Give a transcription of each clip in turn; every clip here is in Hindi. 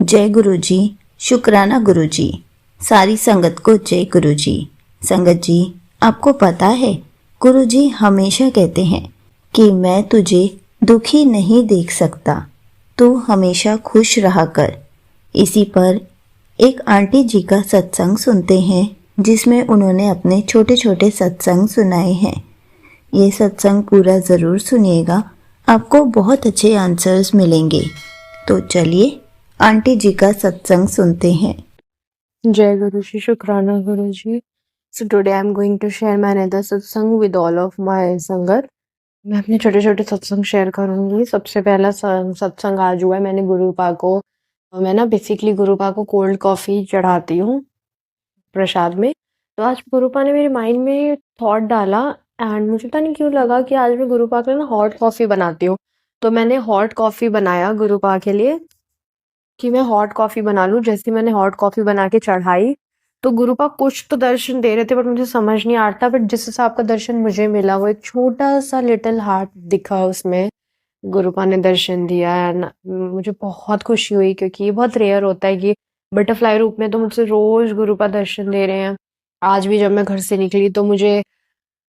जय गुरु जी। शुक्राना गुरु जी। सारी संगत को जय गुरु जी। संगत जी, आपको पता है गुरु जी हमेशा कहते हैं कि मैं तुझे दुखी नहीं देख सकता, तू हमेशा खुश रहा कर। इसी पर एक आंटी जी का सत्संग सुनते हैं जिसमें उन्होंने अपने छोटे छोटे सत्संग सुनाए हैं। ये सत्संग पूरा ज़रूर सुनिएगा, आपको बहुत अच्छे आंसर्स मिलेंगे। तो चलिए आंटी जी का सत्संग सुनते हैं। जय गुरु जी, शुक्राना गुरु जी। So today I'm going to share my another satsang with all of my संगत। मैं अपने छोटे छोटे सत्संग शेयर करूंगी। सबसे पहला सत्संग आज हुआ है, मैंने गुरुपा को मैं ना बेसिकली गुरुपा को कोल्ड कॉफी चढ़ाती हूँ प्रसाद में। तो आज गुरुपा ने मेरे माइंड में थॉट डाला एंड मुझे पता नहीं क्यों लगा कि आज मैं गुरुपा के लिए ना हॉट कॉफी बनाती हूँ। तो मैंने हॉट कॉफी बनाया गुरुपा के लिए कि मैं हॉट कॉफ़ी बना लूँ। जैसे ही मैंने हॉट कॉफ़ी बना के चढ़ाई, तो गुरुपा कुछ तो दर्शन दे रहे थे बट मुझे समझ नहीं आ रहा था। बट जिस हिसाब का दर्शन मुझे मिला, वो एक छोटा-सा लिटिल हार्ट दिखा उसमें, गुरुपा ने दर्शन दिया एंड मुझे बहुत खुशी हुई क्योंकि ये बहुत रेयर होता है कि बटरफ्लाई रूप में तो मुझसे रोज़ गुरुपा दर्शन दे रहे हैं। आज भी जब मैं घर से निकली तो मुझे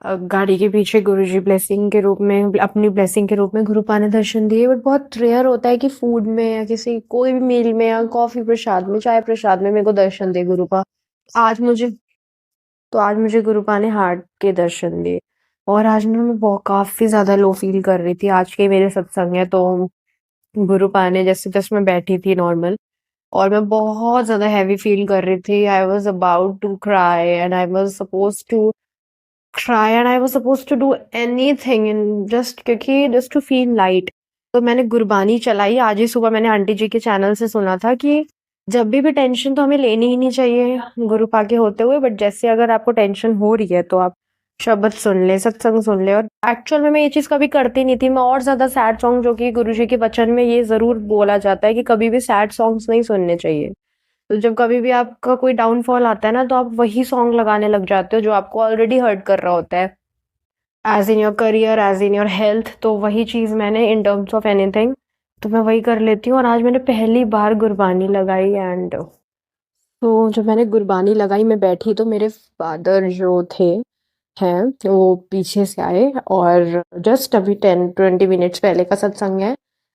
गाड़ी के पीछे गुरुजी ब्लेसिंग के रूप में, अपनी ब्लेसिंग के रूप में गुरुपा ने दर्शन दिए। बट बहुत रेयर होता है कि फूड में या किसी कोई भी मील में या कॉफी प्रसाद में, चाय प्रसाद में मेरे को दर्शन दे गुरुपा। आज मुझे आज मुझे गुरुपा ने हार्ट के दर्शन दिए और आज ना मैं बहुत काफी ज्यादा लो फील कर रही थी। आज के मेरे सत्संग है तो गुरुपा ने जैसे जस्ट मैं बैठी थी नॉर्मल और मैं बहुत ज्यादा हैवी फील कर रही थी। I was about to cry and I was suppose to try and I was supposed to do anything and just to feel light। तो मैंने गुरबानी चलाई। आज ही सुबह मैंने आंटी जी के चैनल से सुना था कि जब भी टेंशन तो हमें लेनी ही नहीं चाहिए गुरु पाके होते हुए, बट जैसे अगर आपको टेंशन हो रही है तो आप शब्द सुन ले, सत्संग सुन ले। और एक्चुअल में मैं ये चीज कभी करती नहीं थी। मैं और ज्यादा सैड सॉन्ग, जो कि गुरु जी के वचन में ये जरूर बोला जाता है कि कभी भी सैड सॉन्ग्स नहीं सुनने चाहिए। तो जब कभी भी आपका कोई डाउनफॉल आता है ना, तो आप वही सॉन्ग लगाने लग जाते हो जो आपको ऑलरेडी हर्ट कर रहा होता है, as in your career, as in your health. तो वही चीज़ मैंने इन टर्म्स ऑफ एनीथिंग, तो मैं वही कर लेती हूँ। और आज मैंने पहली बार गुरबानी लगाई एंड तो जब मैंने गुरबानी लगाई, मैं बैठी तो मेरे फादर जो थे हैं वो पीछे से आए और जस्ट अभी 10-20 मिनट्स पहले का सत्संग है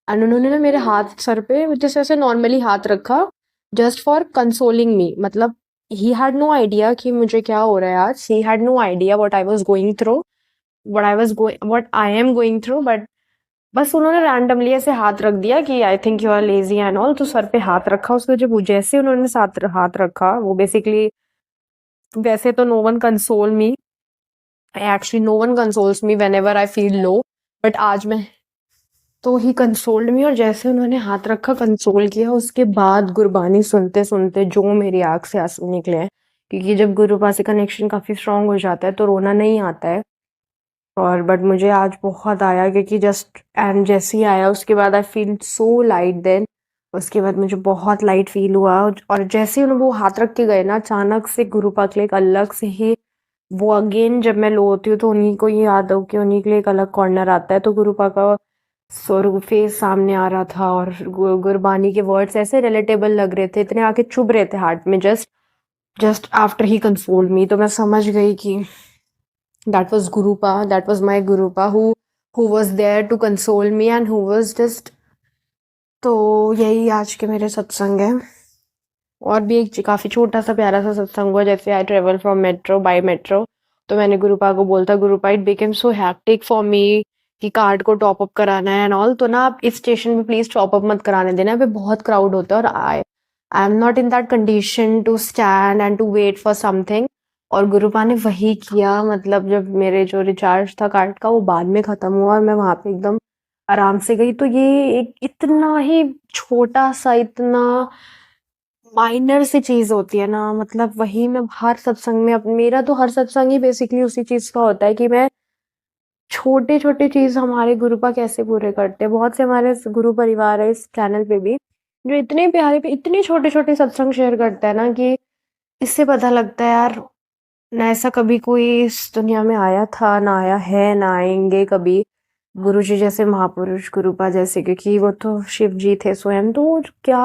एंड उन्होंने ना मेरे हाथ सर पे जैसे ऐसे नॉर्मली हाथ रखा, जस्ट फॉर कंसोलिंग मी। मतलब ही हैड नो आइडिया कि मुझे क्या हो रहा है आज। He had no idea what I was going through, what I am going through. But बस उन्होंने रैंडमली ऐसे हाथ रख दिया कि I think you are lazy and all, तो सर पे हाथ रखा। उसको जब जैसे उन्होंने साथ हाथ रखा, वो बेसिकली, वैसे तो no one console me, actually no one consoles me whenever I feel low, but आज मैं, तो ही कंसोल्ड मी। और जैसे उन्होंने हाथ रखा, कंसोल किया, उसके बाद गुरबानी सुनते सुनते जो मेरी आंख से आंसू निकले हैं, क्योंकि जब गुरुपा से कनेक्शन काफी स्ट्रांग हो जाता है तो रोना नहीं आता है। और बट मुझे आज बहुत आया क्योंकि जस्ट एंड जैसे ही आया उसके बाद I feel so light then. उसके बाद मुझे बहुत लाइट फील हुआ और जैसे ही उन्होंने वो हाथ रख के गए ना, अचानक से गुरुपा के लिए एक अलग से ही वो, अगेन जब मैं लो होती हूँ तो उन्हीं को ही याद हो कि उन्हीं के लिए एक अलग कॉर्नर आता है। तो गुरुपा का स्वर फेस सामने आ रहा था और गुरबानी के वर्ड्स ऐसे रिलेटेबल लग रहे थे, इतने आके चुभ रहे थे हार्ट में, just just after he consoled me. तो मैं समझ गई कि that was Gurupa, that was my Gurupa who was there to console me and who was just। तो यही आज के मेरे सत्संग है। और भी एक काफी छोटा सा प्यारा सा सत्संग हुआ, जैसे I travel from metro by metro, तो मैंने गुरुपा को बोलता, Gurupa it became so hectic for me कि कार्ड को टॉप अप कराना है एंड ऑल, तो ना आप इस स्टेशन पे प्लीज टॉप अप मत कराने देना, यहाँ पे बहुत क्राउड होता है और I am not in that condition to stand and to wait for something. और गुरुपा ने वही किया। मतलब जब मेरे जो रिचार्ज था कार्ड का वो बाद में खत्म हुआ और मैं वहां पे एकदम आराम से गई। तो ये एक इतना ही छोटा सा, इतना माइनर सी चीज होती है ना, मतलब वही मैं हर सत्संग में मेरा तो हर सत्संग ही बेसिकली उसी चीज का होता है कि मैं छोटे छोटे चीज हमारे गुरुपा कैसे पूरे करते हैं। बहुत से हमारे गुरु परिवार है इस चैनल पे भी जो इतने प्यारे पे इतने छोटे छोटे सत्संग शेयर करता है ना, कि इससे पता लगता है यार, ना ऐसा कभी कोई इस दुनिया में आया था, ना आया है, ना आएंगे कभी गुरु जी जैसे महापुरुष, गुरुपा जैसे, क्योंकि वो तो शिव जी थे स्वयं। तो क्या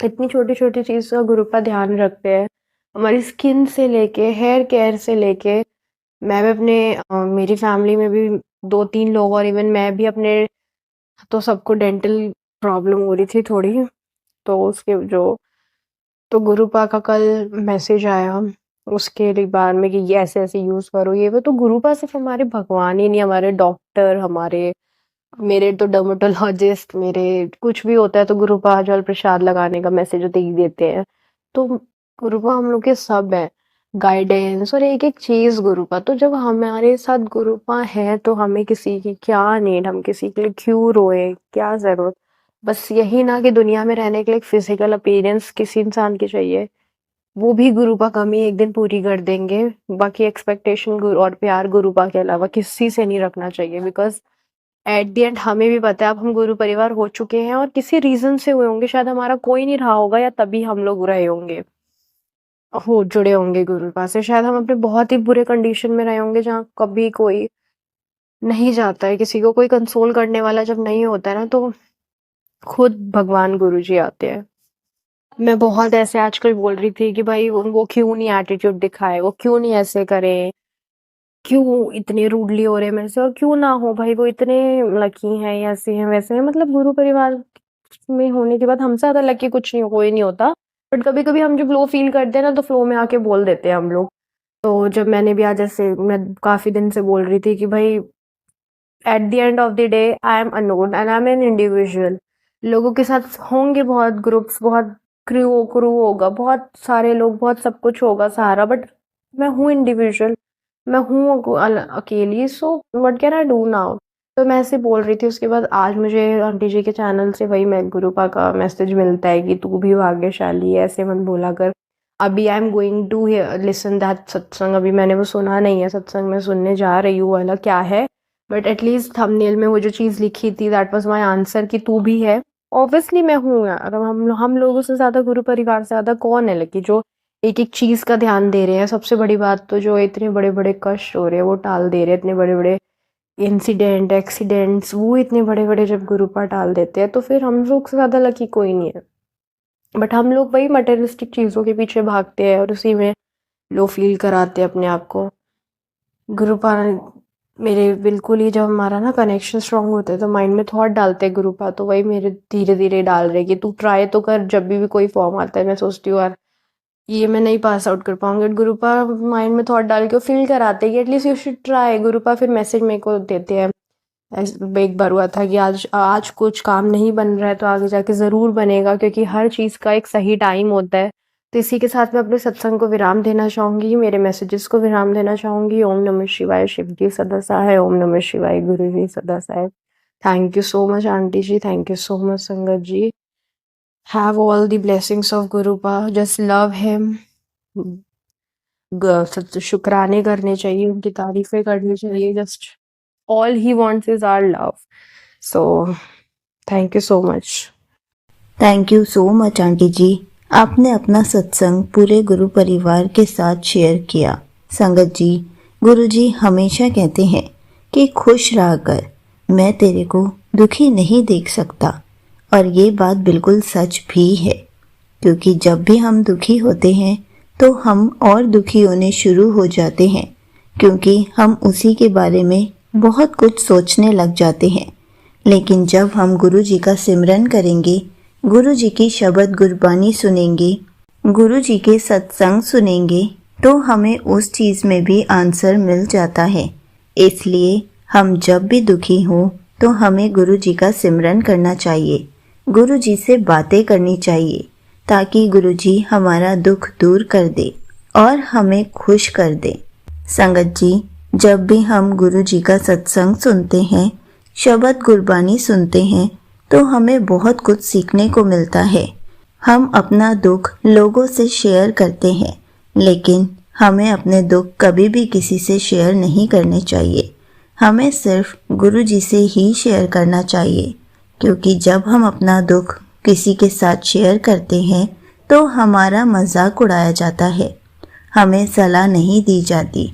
इतनी छोटी-छोटी चीज़ का गुरुपा ध्यान रखते हैं। हमारी स्किन से लेके, हेयर केयर से लेके, मैं भी अपने मेरी फैमिली में भी 2-3 लोग और इवन मैं भी अपने, तो सबको डेंटल प्रॉब्लम हो रही थी थोड़ी, तो उसके जो तो गुरुपा का कल मैसेज आया उसके बाद में कि ये ऐसे-ऐसे यूज़ करो ये वो, तो गुरुपा सिर्फ़ हमारे भगवान ही नहीं, हमारे डॉक्टर, हमारे मेरे तो डर्मेटोलॉजिस्ट, मेरे कुछ भी होता है तो गुरुपा जल प्रसाद लगाने का मैसेज दे ही देते हैं। तो गुरुपा हम लोग के सब है, गाइडेंस और एक-एक चीज़ गुरुपा। तो जब हमारे साथ गुरुपा है तो हमें किसी की क्या नीड, हम किसी के लिए क्यों रोएँ, क्या ज़रूरत? बस यही ना कि दुनिया में रहने के लिए एक फिज़िकल अपीयरेंस किसी इंसान की चाहिए, वो भी गुरुपा कमी एक दिन पूरी कर देंगे। बाकी एक्सपेक्टेशन गुरु और प्यार गुरुपा के अलावा किसी से नहीं रखना चाहिए, बिकॉज़ एट द एंड हमें भी पता है अब हम गुरु परिवार हो चुके हैं और किसी रीज़न से हुए होंगे, शायद हमारा कोई नहीं रहा होगा या तभी हम लोग रहे होंगे, जुड़े होंगे गुरुपा से। शायद हम अपने बहुत ही बुरे कंडीशन में रहे होंगे जहाँ कभी कोई नहीं जाता है, किसी को कोई कंसोल करने वाला जब नहीं होता है ना, तो खुद भगवान गुरुजी आते हैं। मैं बहुत ऐसे आजकल बोल रही थी कि भाई वो क्यों नहीं एटीट्यूड दिखाए, वो क्यों नहीं ऐसे करें, क्यों इतने रूडली हो रहे हैं मेरे से, और क्यों ना हो भाई, वो इतने लकी हैं, या ऐसे हैं वैसे हैं। मतलब गुरु परिवार में होने के बाद हमसे ज़्यादा लकी कुछ नहीं, कोई नहीं होता। बट कभी-कभी हम जब लो फील करते हैं ना, तो फ्लो में आके बोल देते हैं हम लोग। तो जब मैंने भी आज ऐसे मैं काफ़ी दिन से बोल रही थी कि भाई at the end of the day I am unknown and I am an individual. लोगों के साथ होंगे बहुत ग्रुप्स, बहुत क्रू क्रू होगा, बहुत सारे लोग, बहुत सब कुछ होगा सहारा, बट मैं हूँ इंडिविजुअल, मैं हूँ अकेली। So what can I do now? तो मैं ऐसे बोल रही थी। उसके बाद आज मुझे आंटी जी के चैनल से वही मैं गुरुपा का मैसेज मिलता है कि तू भी भाग्यशाली है, ऐसे मत बोला कर। अभी I am going to listen that satsang. अभी मैंने वो सुना नहीं है सत्संग, मैं सुनने जा रही हूँ वाला क्या है, बट एटलीस्ट थंबनेल में वो जो चीज़ लिखी थी दैट वाज माय आंसर कि तू भी है। ऑब्वियसली मैं हूँ यार। अब हम लोगों से ज़्यादा गुरु परिवार से ज़्यादा कौन है लकी जो एक-एक चीज़ का ध्यान दे रहे हैं। सबसे बड़ी बात तो जो इतने बड़े-बड़े कष्ट हो रहे हैं वो टाल दे रहे हैं, इतने बड़े-बड़े इंसिडेंट, एक्सीडेंट्स वो इतने बड़े-बड़े जब गुरुपा टाल देते हैं, तो फिर हम लोग से ज़्यादा लकी कोई नहीं है। बट हम लोग वही मटेरियलिस्टिक चीज़ों के पीछे भागते हैं और उसी में लो फील कराते हैं अपने आप को। गुरुपा मेरे बिल्कुल ही, जब हमारा ना कनेक्शन स्ट्रांग होता है तो माइंड में थॉट डालते हैं गुरुपा, तो वही मेरे धीरे-धीरे डाल रहे कि तू ट्राई तो कर। जब भी कोई फॉर्म आता है मैं सोचती हूँ यार ये मैं नहीं पास आउट कर पाऊँगी, बट गुरुपा माइंड में थॉट डाल के फील कराते हैं कि एटलीस्ट यू शुड ट्राई। गुरुपा फिर मैसेज मेरे को देते हैं। एक बार हुआ था कि आज आज कुछ काम नहीं बन रहा है तो आगे जाके ज़रूर बनेगा, क्योंकि हर चीज़ का एक सही टाइम होता है। तो इसी के साथ मैं अपने सत्संग को विराम देना चाहूँगी, मेरे मैसेजेस को विराम देना चाहूँगी। ओम नमः शिवाय। शिव जी सदा सहाय। ओम नमः शिवाय। गुरु जी सदा सहाय। Thank you so much aunty जी, थैंक यू सो मच संगत जी। Have all the blessings of Gurupa, just love him. शुक्राने करने चाहिए, उनकी तारीफें करनी चाहिए। Just all he wants is our love. So thank you so much. Thank you so much aunty जी, आपने अपना सत्संग पूरे गुरु परिवार के साथ शेयर किया। संगत जी, गुरु जी हमेशा कहते हैं कि खुश रहा कर, मैं तेरे को दुखी नहीं देख सकता। और ये बात बिल्कुल सच भी है, क्योंकि जब भी हम दुखी होते हैं तो हम और दुखी होने शुरू हो जाते हैं, क्योंकि हम उसी के बारे में बहुत कुछ सोचने लग जाते हैं। लेकिन जब हम गुरु जी का सिमरन करेंगे, गुरु जी की शब्द गुरबानी सुनेंगे, गुरु जी के सत्संग सुनेंगे, तो हमें उस चीज़ में भी आंसर मिल जाता है। इसलिए हम जब भी दुखी हों तो हमें गुरु जी का सिमरन करना चाहिए, गुरु जी से बातें करनी चाहिए, ताकि गुरु जी हमारा दुख दूर कर दे और हमें खुश कर दे। संगत जी, जब भी हम गुरु जी का सत्संग सुनते हैं, शब्द गुरबानी सुनते हैं, तो हमें बहुत कुछ सीखने को मिलता है। हम अपना दुख लोगों से शेयर करते हैं, लेकिन हमें अपने दुख कभी भी किसी से शेयर नहीं करने चाहिए। हमें सिर्फ गुरु जी से ही शेयर करना चाहिए, क्योंकि जब हम अपना दुख किसी के साथ शेयर करते हैं तो हमारा मजाक उड़ाया जाता है, हमें सलाह नहीं दी जाती।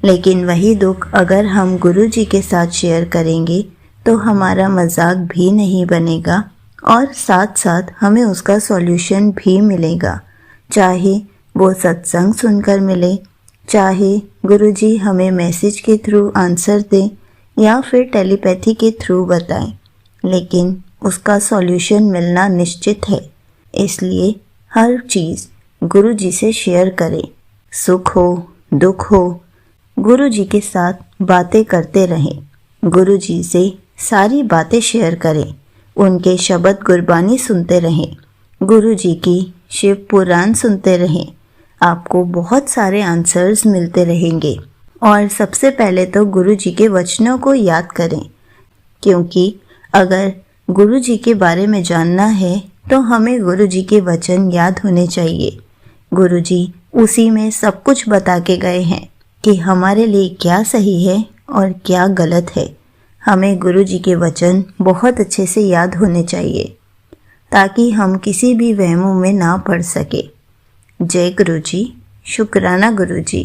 लेकिन वही दुख अगर हम गुरु जी के साथ शेयर करेंगे तो हमारा मजाक भी नहीं बनेगा और साथ साथ हमें उसका सॉल्यूशन भी मिलेगा, चाहे वो सत्संग सुनकर मिले, चाहे गुरुजी हमें मैसेज के थ्रू आंसर दें या फिर टेलीपैथी के थ्रू बताएं, लेकिन उसका सॉल्यूशन मिलना निश्चित है। इसलिए हर चीज़ गुरुजी से शेयर करें, सुख हो दुख हो, गुरुजी के साथ बातें करते रहें, गुरुजी से सारी बातें शेयर करें, उनके शब्द गुरबानी सुनते रहें, गुरुजी की शिव पुराण सुनते रहें। आपको बहुत सारे आंसर्स मिलते रहेंगे। और सबसे पहले तो गुरुजी के वचनों को याद करें, क्योंकि अगर गुरुजी के बारे में जानना है तो हमें गुरुजी के वचन याद होने चाहिए। गुरुजी उसी में सब कुछ बता के गए हैं कि हमारे लिए क्या सही है और क्या गलत है। हमें गुरुजी के वचन बहुत अच्छे से याद होने चाहिए ताकि हम किसी भी वहमों में ना पड़ सके। जय गुरुजी, शुक्राना गुरुजी।